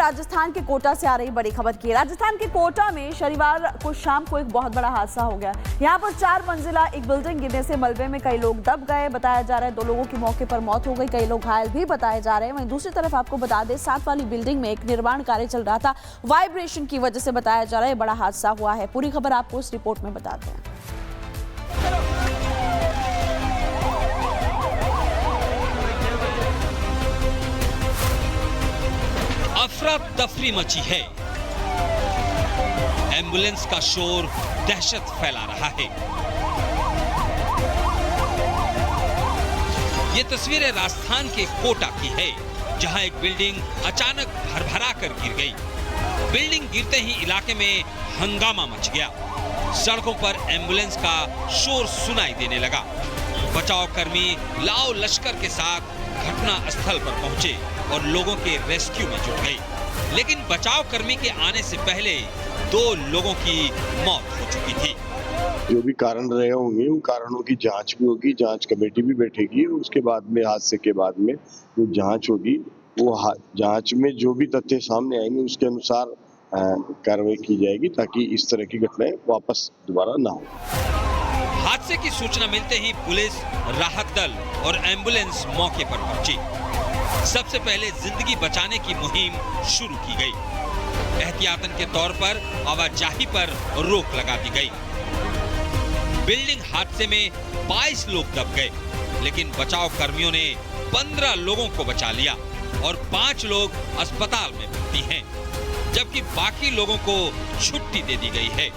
राजस्थान के कोटा से आ रही बड़ी खबर की। राजस्थान के कोटा में शनिवार को शाम को एक बहुत बड़ा हादसा हो गया। यहाँ पर 4 मंजिला एक बिल्डिंग गिरने से मलबे में कई लोग दब गए। बताया जा रहा है 2 लोगों की मौके पर मौत हो गई, कई लोग घायल भी बताए जा रहे हैं। वहीं दूसरी तरफ आपको बता दें 7 वाली बिल्डिंग में एक निर्माण कार्य चल रहा था, वाइब्रेशन की वजह से बताया जा रहा है बड़ा हादसा हुआ है। पूरी खबर आपको इस रिपोर्ट में बताते हैं। अफरा तफरी मची है, एम्बुलेंस का शोर दहशत फैला रहा है। ये तस्वीरें राजस्थान के कोटा की है, जहां एक बिल्डिंग अचानक भरभरा कर गिर गई। बिल्डिंग गिरते ही इलाके में हंगामा मच गया। सड़कों पर एम्बुलेंस का शोर सुनाई देने लगा। बचाव कर्मी लाओ लश्कर के साथ घटना स्थल पर पहुंचे और लोगों के रेस्क्यू में जुट गए, लेकिन बचाव कर्मी के आने से पहले 2 लोगों की मौत हो चुकी थी। जो भी कारण रहे होंगे उन कारणों की जांच भी होगी, जांच कमेटी भी बैठेगी। उसके बाद में हादसे के बाद में जो जांच होगी वो जांच में जो भी तथ्य सामने आएंगे उसके अनुसार कार्रवाई की जाएगी, ताकि इस तरह की घटनाएं वापस दोबारा ना हो। हादसे की सूचना मिलते ही पुलिस, राहत दल और एम्बुलेंस मौके पर पहुंची। सबसे पहले जिंदगी बचाने की मुहिम शुरू की गई। एहतियातन के तौर पर आवाजाही पर रोक लगा दी गई। बिल्डिंग हादसे में 22 लोग दब गए, लेकिन बचाव कर्मियों ने 15 लोगों को बचा लिया और 5 लोग अस्पताल में भर्ती हैं, जबकि बाकी लोगों को छुट्टी दे दी गई है।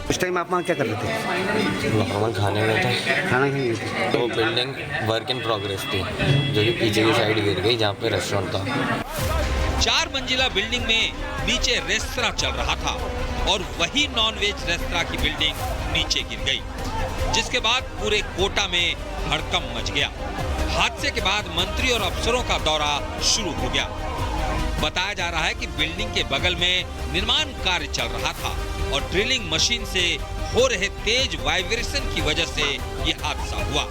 उस टाइम आप वहाँ क्या कर रहे थे? वहाँ खाने में था। खाना खाने में? तो बिल्डिंग वर्क इन प्रोग्रेस थी, जो कि पीछे की साइड गिर गई, जहाँ पे रेस्टोरेंट था। 4 मंजिला बिल्डिंग में नीचे रेस्तरां चल रहा था और वही नॉनवेज रेस्तरां की बिल्डिंग नीचे गिर गई, जिसके बाद पूरे कोटा में हड़कंप मच गया। हादसे के बाद मंत्री और अफसरों का दौरा शुरू हो गया। बताया जा रहा है कि बिल्डिंग के बगल में निर्माण कार्य चल रहा था और ड्रिलिंग मशीन से हो रहे तेज वाइब्रेशन की वजह से ये हादसा हुआ।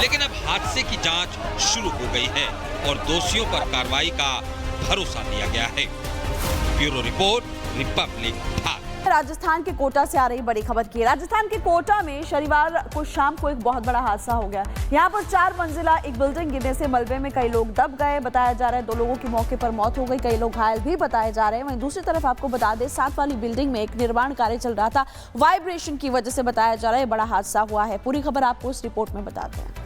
लेकिन अब हादसे की जांच शुरू हो गई है और दोषियों पर कार्रवाई का भरोसा दिया गया है। Bureau report, Republic Bharat. Rajasthan के कोटा से आ रही बड़ी खबर की। राजस्थान के कोटा में शनिवार को शाम को एक बहुत बड़ा हादसा हो गया। यहाँ पर 4 मंजिला एक बिल्डिंग गिरने से मलबे में कई लोग दब गए। बताया जा रहा है 2 लोगों की मौके पर मौत हो गई, कई लोग घायल भी बताए जा रहे हैं। वहीं दूसरी तरफ आपको बता दें 7 वाली बिल्डिंग में एक निर्माण कार्य चल रहा था, वाइब्रेशन की वजह से बताया जा रहा है बड़ा हादसा हुआ है। पूरी खबर आपको इस रिपोर्ट में बताते हैं।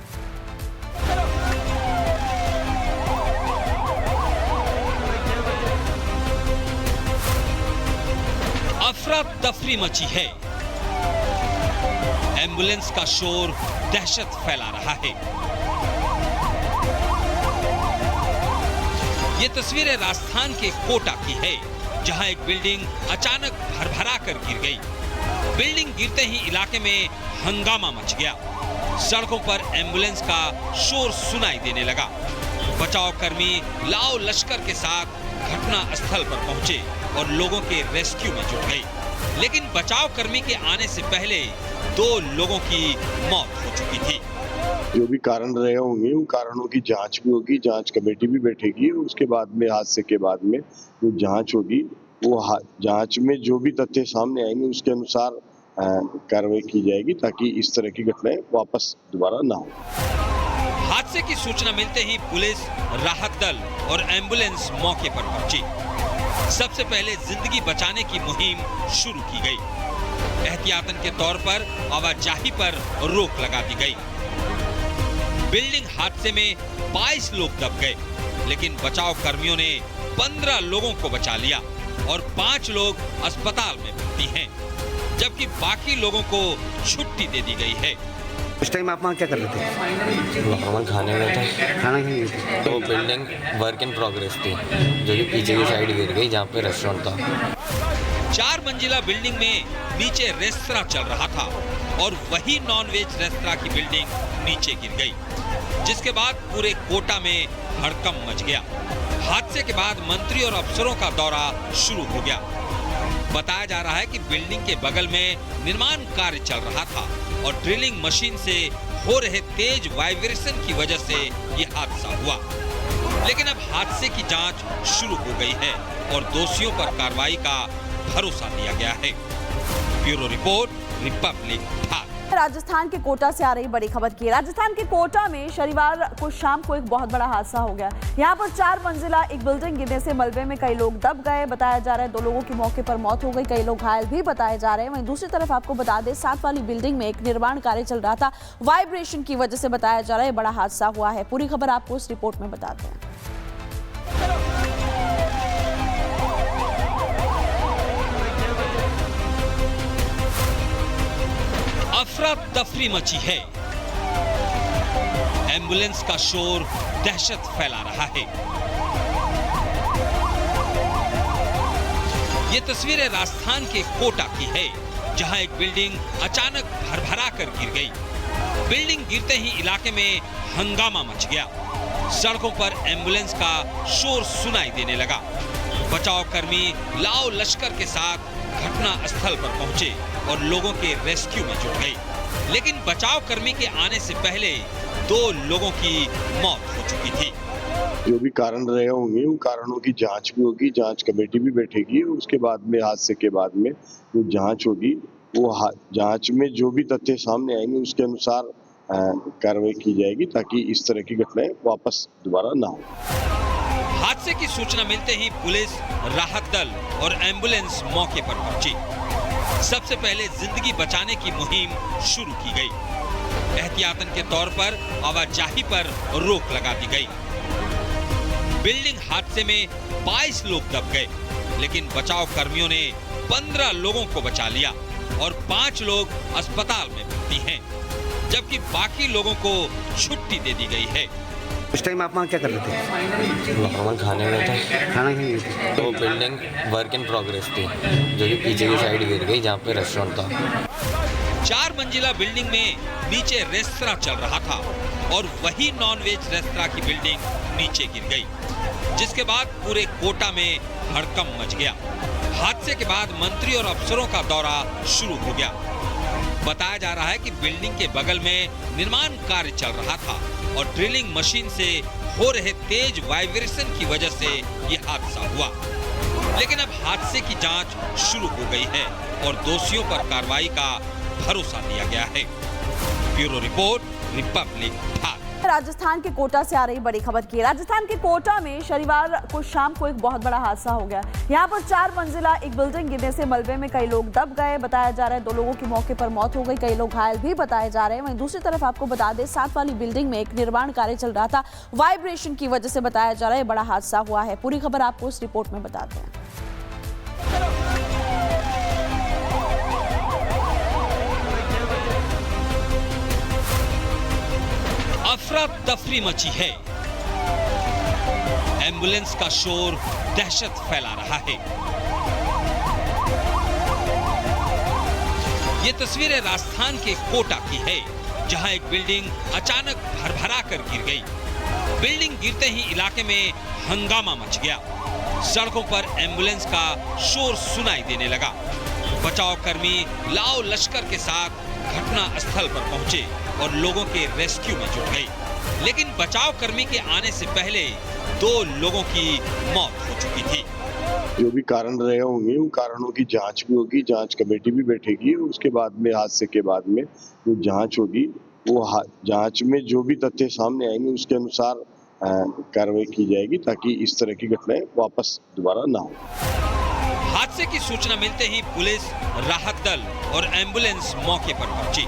अफरा तफरी मची है, एम्बुलेंस का शोर दहशत फैला रहा है। ये तस्वीरें राजस्थान के कोटा की है, जहां एक बिल्डिंग अचानक भरभरा कर गिर गई। बिल्डिंग गिरते ही इलाके में हंगामा मच गया। सड़कों पर एम्बुलेंस का शोर सुनाई देने लगा। बचाव कर्मी लाओ लश्कर के साथ घटना स्थल पर पहुंचे और लोगों के रेस्क्यू में जुट गए, लेकिन बचाव कर्मी के आने से पहले 2 लोगों की मौत हो चुकी थी। जो भी कारण रहे होंगे उन कारणों की जांच भी होगी, जांच कमेटी भी बैठेगी। उसके बाद में हादसे के बाद में जो जांच होगी वो जांच में जो भी तथ्य सामने आएंगे उसके अनुसार कार्रवाई की जाएगी, ताकि इस तरह की घटनाएं वापस दोबारा ना हो। हादसे की सूचना मिलते ही पुलिस, राहत दल और एम्बुलेंस मौके पर पहुंची। सबसे पहले जिंदगी बचाने की मुहिम शुरू की गई। एहतियातन के तौर पर आवाजाही पर रोक लगा दी गई। बिल्डिंग हादसे में 22 लोग दब गए, लेकिन बचाव कर्मियों ने 15 लोगों को बचा लिया और 5 लोग अस्पताल में भर्ती हैं, जबकि बाकी लोगों को छुट्टी दे दी गई है। उस टाइम आप वहाँ क्या कर रहे थे? वहाँ खाने में था। खाना खाने में? तो बिल्डिंग वर्क इन प्रोग्रेस थी, जो कि पीछे की साइड गिर गई, जहाँ पे रेस्टोरेंट था। 4 मंजिला बिल्डिंग में नीचे रेस्तरां चल रहा था और वही नॉनवेज रेस्तरां की बिल्डिंग नीचे गिर गई, जिसके बाद पूरे कोटा में हड़कंप मच गया। हादसे के बाद मंत्री और अफसरों का दौरा शुरू हो गया। बताया जा रहा है कि बिल्डिंग के बगल में निर्माण कार्य चल रहा था और ड्रिलिंग मशीन से हो रहे तेज वाइब्रेशन की वजह से ये हादसा हुआ। लेकिन अब हादसे की जांच शुरू हो गई है और दोषियों पर कार्रवाई का भरोसा दिया गया है। Bureau report, Republic Bharat. Rajasthan के कोटा से आ रही बड़ी खबर की। राजस्थान के कोटा में शनिवार को शाम को एक बहुत बड़ा हादसा हो गया। यहाँ पर 4 मंजिला एक बिल्डिंग गिरने से मलबे में कई लोग दब गए। बताया जा रहा है 2 लोगों की मौके पर मौत हो गई, कई लोग घायल भी बताए जा रहे हैं। वहीं दूसरी तरफ आपको बता दें 7 वाली बिल्डिंग में एक निर्माण कार्य चल रहा था। वाइब्रेशन की वजह से बताया जा रहा है बड़ा हादसा हुआ है। पूरी खबर आपको इस रिपोर्ट में बताते हैं। अफरा तफरी मची है। एम्बुलेंस का शोर दहशत फैला रहा है। ये तस्वीरें राजस्थान के कोटा की है, जहां एक बिल्डिंग अचानक भरभरा कर गिर गई। बिल्डिंग गिरते ही इलाके में हंगामा मच गया। सड़कों पर एम्बुलेंस का शोर सुनाई देने लगा। बचाव कर्मी लाओ लश्कर के साथ घटना स्थल पर पहुंचे और लोगों के रेस्क्यू में जुट गए। लेकिन बचाव कर्मी के आने से पहले 2 लोगों की मौत हो चुकी थी। जो भी कारण रहे होंगे उन कारणों की जांच भी होगी, जांच कमेटी भी बैठेगी। उसके बाद में हादसे के बाद में जो जांच होगी वो जांच में जो भी तथ्य सामने आएंगे उसके अनुसार कार्रवाई की जाएगी, ताकि इस तरह की घटनाएं वापस दोबारा ना हो। हादसे की सूचना मिलते ही पुलिस, राहत दल और एम्बुलेंस मौके पर पहुंची। सबसे पहले जिंदगी बचाने की मुहिम शुरू की गई। एहतियातन के तौर पर आवाजाही पर रोक लगा दी गई। बिल्डिंग हादसे में 22 लोग दब गए, लेकिन बचाव कर्मियों ने 15 लोगों को बचा लिया और 5 लोग अस्पताल में भर्ती हैं, जबकि बाकी लोगों को छुट्टी दे दी गई है। उस टाइम आप वहाँ क्या कर रहे थे? नॉर्मल खाने में था। खाना खा रहे थे। तो बिल्डिंग वर्क इन प्रोग्रेस थी, जो कि पीछे की साइड गिर गई, जहाँ पे रेस्टोरेंट था। 4 मंजिला बिल्डिंग में नीचे रेस्तरां चल रहा था और वही नॉनवेज रेस्तरां की बिल्डिंग नीचे गिर गई, जिसके बाद पूरे कोटा में हड़कंप मच गया। हादसे के बाद मंत्री और अफसरों का दौरा शुरू हो गया। बताया जा रहा है कि बिल्डिंग के बगल में निर्माण कार्य चल रहा था और ड्रिलिंग मशीन से हो रहे तेज वाइब्रेशन की वजह से ये हादसा हुआ। लेकिन अब हादसे की जांच शुरू हो गई है और दोषियों पर कार्रवाई का भरोसा दिया गया है। Bureau report, Republic Bharat. Rajasthan के कोटा से आ रही बड़ी खबर की। राजस्थान के कोटा में शनिवार को शाम को एक बहुत बड़ा हादसा हो गया। यहाँ पर 4 मंजिला एक बिल्डिंग गिरने से मलबे में कई लोग दब गए। बताया जा रहा है 2 लोगों की मौके पर मौत हो गई, कई लोग घायल भी बताए जा रहे हैं। वहीं दूसरी तरफ आपको बता दें 7 वाली बिल्डिंग में एक निर्माण कार्य चल रहा था। वाइब्रेशन की वजह से बताया जा रहा है बड़ा हादसा हुआ है। पूरी खबर आपको इस रिपोर्ट में बताते हैं। अफरा तफरी मची है। एम्बुलेंस का शोर दहशत फैला रहा है। ये तस्वीरें राजस्थान के कोटा की है, जहां एक बिल्डिंग अचानक भरभरा कर गिर गई। बिल्डिंग गिरते ही इलाके में हंगामा मच गया। सड़कों पर एम्बुलेंस का शोर सुनाई देने लगा। बचाव कर्मी लाओ लश्कर के साथ घटना स्थल पर पहुंचे और लोगों के रेस्क्यू में जुट गए। लेकिन बचाव कर्मी के आने से पहले 2 लोगों की मौत हो चुकी थी। जो भी कारण रहे होंगे उन कारणों की जांच भी होगी, जांच कमेटी भी बैठेगी। उसके बाद में हादसे के बाद में जो जांच होगी वो जांच में जो भी तथ्य सामने आएंगे उसके अनुसार कार्रवाई की जाएगी, ताकि इस तरह की घटनाएं वापस दोबारा ना हो। हादसे की सूचना मिलते ही पुलिस, राहत दल और एम्बुलेंस मौके पर पहुंची।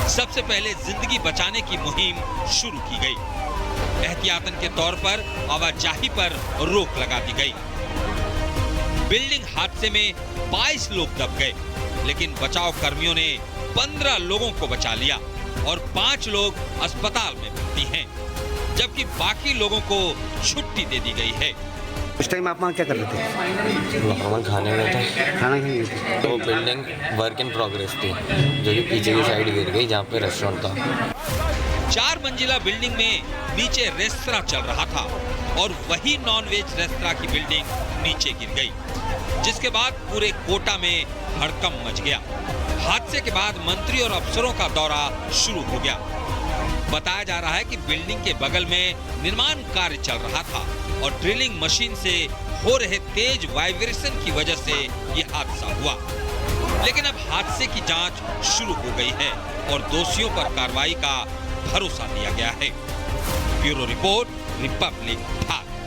सबसे पहले जिंदगी बचाने की मुहिम शुरू की गई। एहतियातन के तौर पर आवाजाही पर रोक लगा दी गई। बिल्डिंग हादसे में 22 लोग दब गए, लेकिन बचाव कर्मियों ने 15 लोगों को बचा लिया और 5 लोग अस्पताल में भर्ती हैं, जबकि बाकी लोगों को छुट्टी दे दी गई है। उस टाइम आप वहाँ क्या कर रहे थे? नॉर्मल खाने में था। खाना खा रहे थे। तो बिल्डिंग वर्क इन प्रोग्रेस थी, जो कि पीछे की साइड गिर गई, जहाँ पे रेस्टोरेंट था। 4 मंजिला बिल्डिंग में नीचे रेस्तरां चल रहा था और वही नॉनवेज रेस्तरां की बिल्डिंग नीचे गिर गई, जिसके बाद पूरे कोटा में हड़कंप मच गया। हादसे के बाद मंत्री और अफसरों का दौरा शुरू हो गया। बताया जा रहा है कि बिल्डिंग के बगल में निर्माण कार्य चल रहा था और ड्रिलिंग मशीन से हो रहे तेज वाइब्रेशन की वजह से ये हादसा हुआ। लेकिन अब हादसे की जांच शुरू हो गई है और दोषियों पर कार्रवाई का भरोसा दिया गया है। Bureau report, Republic Bharat.